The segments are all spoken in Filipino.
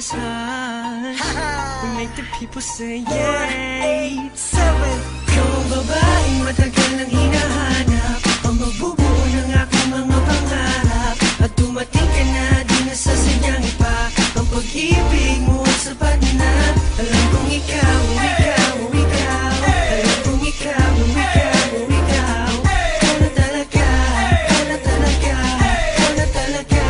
inaasahan. We make the people say yay. 1, 8, 7. Ikaw ang babaeng matagal nang hinahanap, ang magbubuo ng aking mga pangarap. At dumating ka na, di na sasadyang iba. Ang pag-ibig mo ay sapat na. Alam kong ikaw, ikaw, ikaw. Alam kong ikaw, ikaw, ikaw. Ikaw na talaga, ikaw na talaga, ikaw na talaga,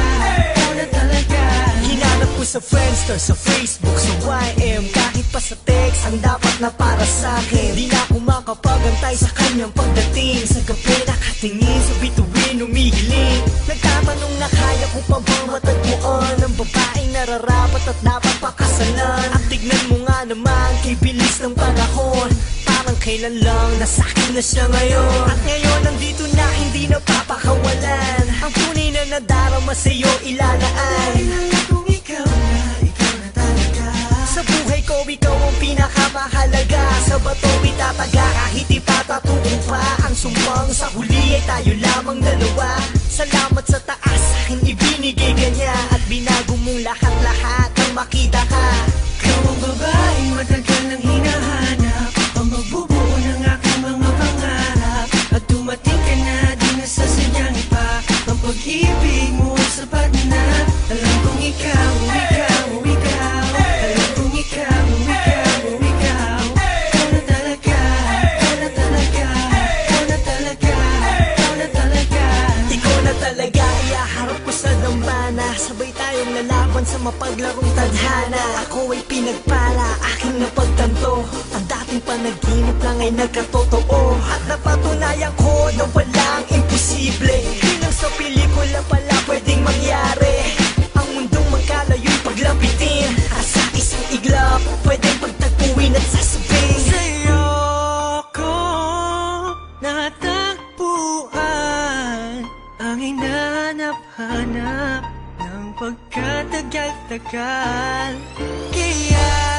ikaw na talaga. Hinanap ko sa Friendster, sa Facebook, sa YM, kahit pa sa text, ang dapat na para sa'kin. Di na ako makapagantay sa kanyang pagdating. Sa gabi nakatingin, sa bituin umihiling. Nagtatanong na kaya ko pa bang matagpuan ang babaeng nararapat at dapat pakasalan. At tignan mo nga naman, kay bilis ng panahon, parang kailan lang nasa'kin na siya ngayon. At ngayon nandito na, hindi na papakawalan. Ang tunay na nadarama sa'yo ilalaan. Alam kong ikaw na talaga. Sa buhay ko, ikaw ang pinakamahalaga. Sa bato itataga, kahit ipatatuong pa ang sumbang. Sa huli ay tayo lamang dalawa. Salamat sa taas, aking ibinigay ka niya. At binago mong lahat-lahat nang makita ka. Ikaw ang babaeng matagal nang hinahanap, ang magbubuo ng aking mga pangarap. At dumating ka na, di na sasadyang iba. Ang pag-ibig mo ay sapat na. Alam kong ikaw, ikaw, ikaw. Alam kong ikaw, ikaw, ikaw. Ikaw na talaga, ikaw na talaga, ikaw na talaga, ikaw na talaga. Ikaw na talaga, iaharap ko sa dambana. Sabay tayong lalaban sa mapaglarong tadhana. Ako ay pinagpala, aking napagtanto. Ang dating panaginip lang ay nagkatotoo. At napatunayan ko na walang imposible. Di lang sa pelikula pala pwedeng mangyari. Ang mundong magkalayo'y paglapitin. At sa isang iglap, pwedeng pagtagpuin at sasabihin Sa'yo ko natagpuan ang hinanap-hanap ng pagkatagal-tagal. Kaya